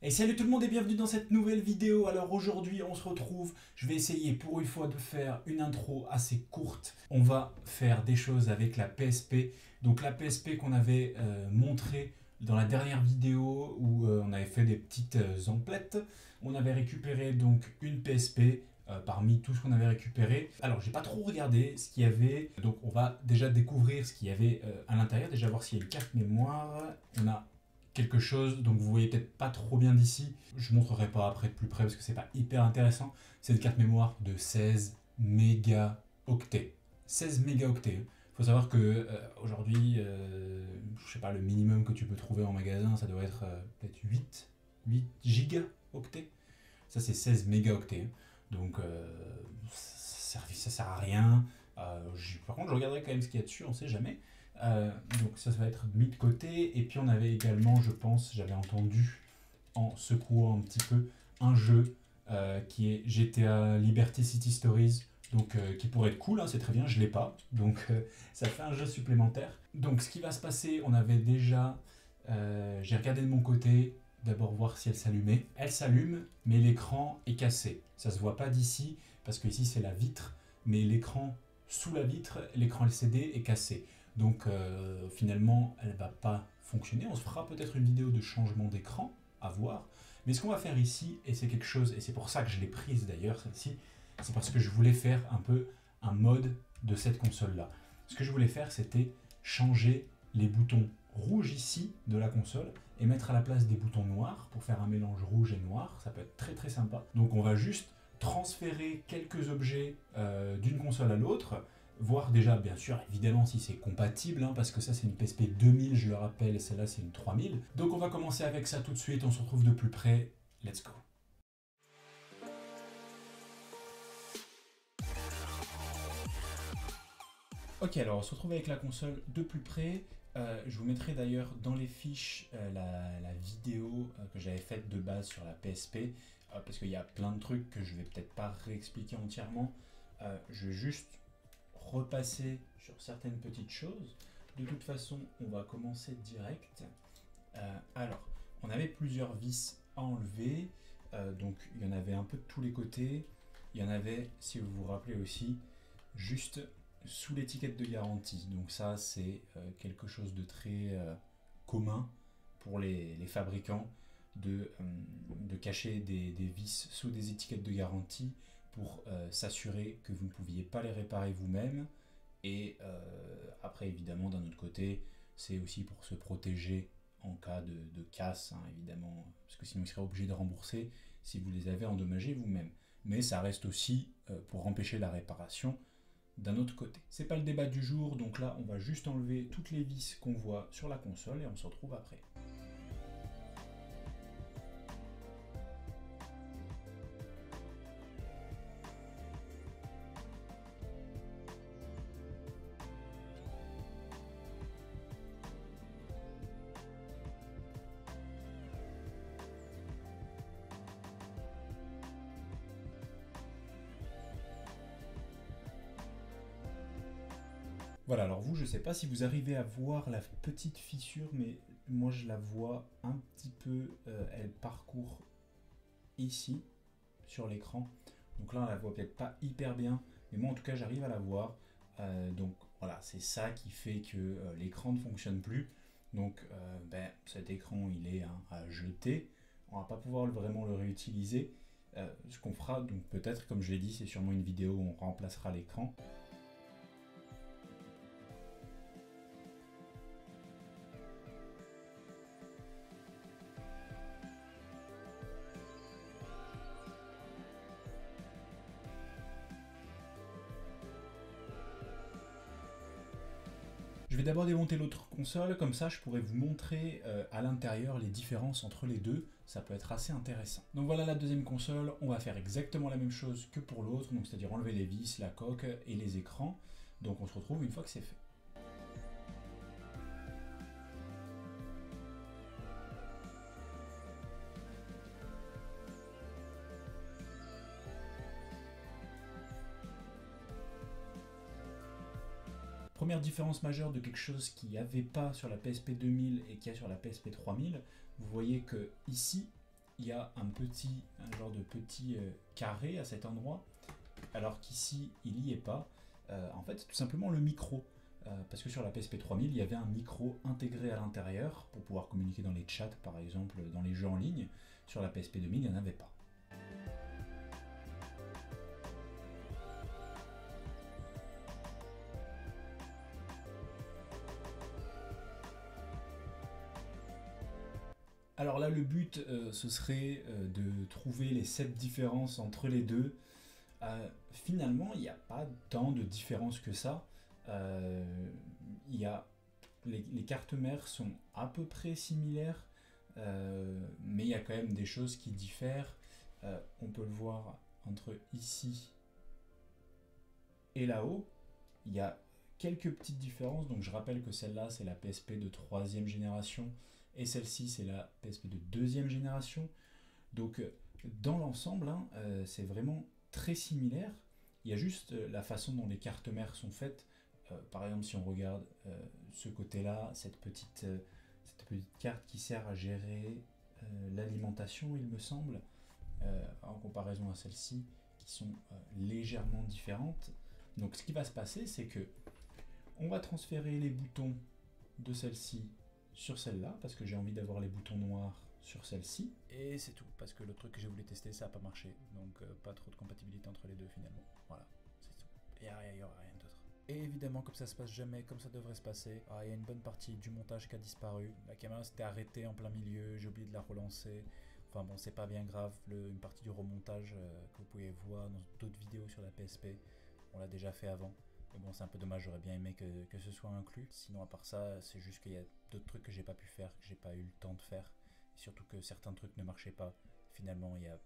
Et salut tout le monde et bienvenue dans cette nouvelle vidéo. Alors aujourd'hui on se retrouve, je vais essayer pour une fois de faire une intro assez courte. On va faire des choses avec la PSP. Donc la PSP qu'on avait montrée dans la dernière vidéo où on avait fait des petites emplettes. On avait récupéré donc une PSP parmi tout ce qu'on avait récupéré. Alors j'ai pas trop regardé ce qu'il y avait. Donc on va déjà découvrir ce qu'il y avait à l'intérieur. Déjà voir s'il y a une carte mémoire. On a quelque chose, donc vous voyez peut-être pas trop bien d'ici. Je ne montrerai pas après de plus près parce que c'est pas hyper intéressant. C'est une carte mémoire de 16 mégaoctets. 16 mégaoctets. Il faut savoir que aujourd'hui, je sais pas, le minimum que tu peux trouver en magasin, ça doit être peut-être 8 gigaoctets. Ça c'est 16 mégaoctets. Donc ça sert à rien. Par contre, je regarderai quand même ce qu'il y a dessus, on sait jamais. Donc ça va être mis de côté. Et puis on avait également, je pense, j'avais entendu en secouant un petit peu, un jeu qui est GTA Liberty City Stories. Donc qui pourrait être cool, hein, c'est très bien, je l'ai pas. Donc ça fait un jeu supplémentaire. Donc ce qui va se passer, on avait déjà... j'ai regardé de mon côté, d'abord voir si elle s'allumait. Elle s'allume, mais l'écran est cassé. Ça se voit pas d'ici, parce que ici c'est la vitre, mais l'écran sous la vitre, l'écran LCD est cassé. Donc finalement, elle va pas fonctionner. On se fera peut-être une vidéo de changement d'écran, à voir. Mais ce qu'on va faire ici, et c'est quelque chose, et c'est pour ça que je l'ai prise d'ailleurs, celle-ci, c'est parce que je voulais faire un peu un mode de cette console-là. Ce que je voulais faire, c'était changer les boutons rouges ici de la console et mettre à la place des boutons noirs pour faire un mélange rouge et noir. Ça peut être très très sympa. Donc on va juste transférer quelques objets d'une console à l'autre, voir déjà bien sûr évidemment si c'est compatible, hein, parce que ça c'est une PSP 2000 je le rappelle, et celle-là c'est une 3000. Donc on va commencer avec ça tout de suite, on se retrouve de plus près, let's go. Ok, alors on se retrouve avec la console de plus près. Je vous mettrai d'ailleurs dans les fiches la vidéo que j'avais faite de base sur la PSP, parce qu'il y a plein de trucs que je vais peut-être pas réexpliquer entièrement. Je vais juste repasser sur certaines petites choses. De toute façon, on va commencer direct. Alors, on avait plusieurs vis à enlever, donc il y en avait un peu de tous les côtés. Il y en avait, si vous vous rappelez aussi, juste sous l'étiquette de garantie. Donc ça, c'est quelque chose de très commun pour les fabricants de cacher des vis sous des étiquettes de garantie pour s'assurer que vous ne pouviez pas les réparer vous-même. Et après, évidemment, d'un autre côté, c'est aussi pour se protéger en cas de casse, hein, évidemment, parce que sinon, ils seraient obligés de rembourser si vous les avez endommagés vous-même. Mais ça reste aussi pour empêcher la réparation d'un autre côté. C'est pas le débat du jour, donc là, on va juste enlever toutes les vis qu'on voit sur la console et on se retrouve après. Voilà, alors vous, je ne sais pas si vous arrivez à voir la petite fissure, mais moi je la vois un petit peu, elle parcourt ici, sur l'écran. Donc là, on la voit peut-être pas hyper bien, mais moi en tout cas, j'arrive à la voir. Donc voilà, c'est ça qui fait que l'écran ne fonctionne plus. Donc cet écran, il est à jeter. On va pas pouvoir vraiment le réutiliser. Ce qu'on fera, donc peut-être, comme je l'ai dit, c'est sûrement une vidéo où on remplacera l'écran. Je vais d'abord démonter l'autre console, comme ça je pourrais vous montrer à l'intérieur les différences entre les deux, ça peut être assez intéressant. Donc voilà la deuxième console, on va faire exactement la même chose que pour l'autre, donc c'est-à-dire enlever les vis, la coque et les écrans. Donc on se retrouve une fois que c'est fait. Première différence majeure de quelque chose qu'il n'y avait pas sur la PSP 2000 et qu'il y a sur la PSP 3000, vous voyez que ici, il y a un genre de petit carré à cet endroit, alors qu'ici, il n'y est pas. En fait, c'est tout simplement le micro. Parce que sur la PSP 3000, il y avait un micro intégré à l'intérieur pour pouvoir communiquer dans les chats, par exemple, dans les jeux en ligne. Sur la PSP 2000, il n'y en avait pas. Alors là, le but, ce serait de trouver les 7 différences entre les deux. Finalement, il n'y a pas tant de différences que ça. Il y a les cartes mères sont à peu près similaires, mais il y a quand même des choses qui diffèrent. On peut le voir entre ici et là-haut. Il y a quelques petites différences. Donc je rappelle que celle-là, c'est la PSP de 3e génération et celle-ci, c'est la PSP de 2e génération. Donc dans l'ensemble, hein, c'est vraiment très similaire. Il y a juste la façon dont les cartes mères sont faites. Par exemple, si on regarde ce côté-là, cette petite carte qui sert à gérer l'alimentation, il me semble, en comparaison à celle-ci, qui sont légèrement différentes. Donc ce qui va se passer, c'est que on va transférer les boutons de celle-ci sur celle-là, parce que j'ai envie d'avoir les boutons noirs sur celle-ci. Et c'est tout, parce que le truc que j'ai voulu tester, ça n'a pas marché. Donc pas trop de compatibilité entre les deux finalement. Voilà, c'est tout. Il n'y aura rien d'autre. Et évidemment, comme ça se passe jamais, comme ça devrait se passer, il y a une bonne partie du montage qui a disparu. La caméra s'était arrêtée en plein milieu, j'ai oublié de la relancer. Enfin bon, c'est pas bien grave, une partie du remontage que vous pouvez voir dans d'autres vidéos sur la PSP, on l'a déjà fait avant. Mais bon, c'est un peu dommage, j'aurais bien aimé que ce soit inclus. Sinon, à part ça, c'est juste qu'il y a d'autres trucs que j'ai pas pu faire, que j'ai pas eu le temps de faire. Et surtout que certains trucs ne marchaient pas. Finalement, il y a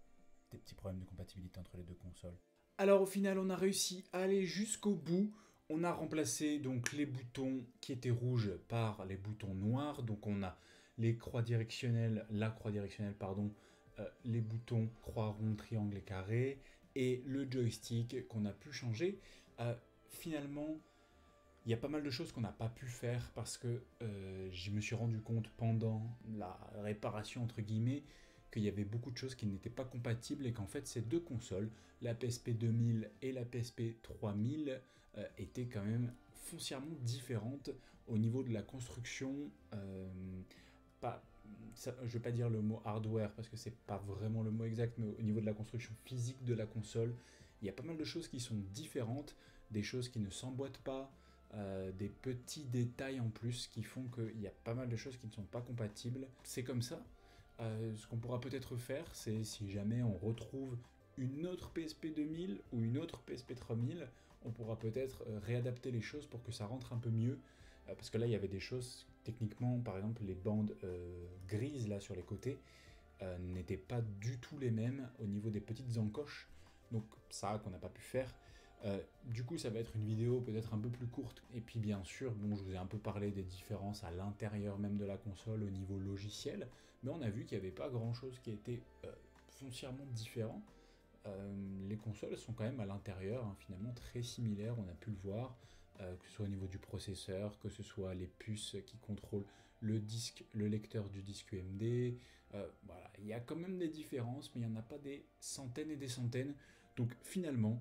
des petits problèmes de compatibilité entre les deux consoles. Alors au final, on a réussi à aller jusqu'au bout. On a remplacé donc les boutons qui étaient rouges par les boutons noirs. Donc on a les croix directionnelles, les boutons croix, rond, triangle et carré, et le joystick qu'on a pu changer. Finalement, il y a pas mal de choses qu'on n'a pas pu faire parce que je me suis rendu compte pendant la réparation entre guillemets qu'il y avait beaucoup de choses qui n'étaient pas compatibles et qu'en fait ces deux consoles, la PSP 2000 et la PSP 3000, étaient quand même foncièrement différentes au niveau de la construction. Je ne vais pas dire le mot hardware parce que c'est pas vraiment le mot exact, mais au niveau de la construction physique de la console, il y a pas mal de choses qui sont différentes, des choses qui ne s'emboîtent pas, des petits détails en plus qui font qu'il y a pas mal de choses qui ne sont pas compatibles. C'est comme ça. Ce qu'on pourra peut-être faire, c'est si jamais on retrouve une autre PSP 2000 ou une autre PSP 3000, on pourra peut-être réadapter les choses pour que ça rentre un peu mieux. Parce que là, il y avait des choses, techniquement, par exemple, les bandes grises là sur les côtés n'étaient pas du tout les mêmes au niveau des petites encoches. Donc ça qu'on n'a pas pu faire. Du coup, ça va être une vidéo peut-être un peu plus courte. Et puis bien sûr, bon, je vous ai un peu parlé des différences à l'intérieur même de la console au niveau logiciel, mais on a vu qu'il n'y avait pas grand-chose qui était foncièrement différent. Les consoles sont quand même à l'intérieur, hein, finalement très similaires, on a pu le voir, que ce soit au niveau du processeur, que ce soit les puces qui contrôlent le disque, le lecteur du disque UMD. Voilà, il y a quand même des différences, mais il n'y en a pas des centaines et des centaines. Donc finalement,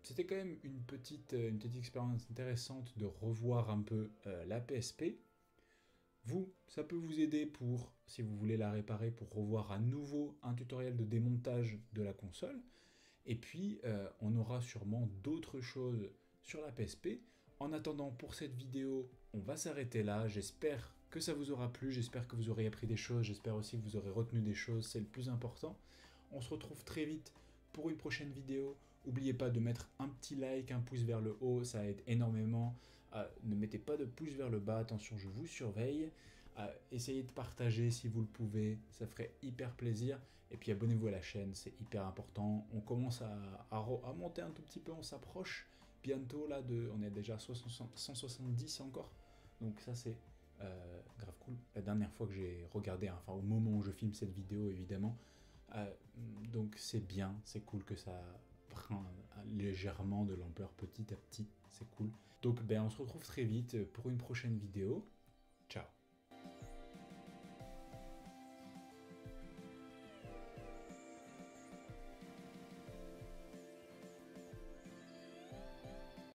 c'était quand même une petite expérience intéressante de revoir un peu la PSP. Vous, ça peut vous aider pour, si vous voulez la réparer, pour revoir à nouveau un tutoriel de démontage de la console. Et puis, on aura sûrement d'autres choses sur la PSP. En attendant, pour cette vidéo, on va s'arrêter là. J'espère que ça vous aura plu, j'espère que vous aurez appris des choses, j'espère aussi que vous aurez retenu des choses, c'est le plus important. On se retrouve très vite pour une prochaine vidéo. N'oubliez pas de mettre un petit like, un pouce vers le haut, ça aide énormément. Ne mettez pas de pouce vers le bas, attention, je vous surveille. Essayez de partager si vous le pouvez, ça ferait hyper plaisir. Et puis abonnez-vous à la chaîne, c'est hyper important. On commence à monter un tout petit peu, on s'approche bientôt là on est déjà à 170 encore. Donc ça c'est grave cool. La dernière fois que j'ai regardé, enfin au moment où je filme cette vidéo évidemment, donc c'est bien, c'est cool que ça prend légèrement de l'ampleur petit à petit, c'est cool. Donc on se retrouve très vite pour une prochaine vidéo. Ciao.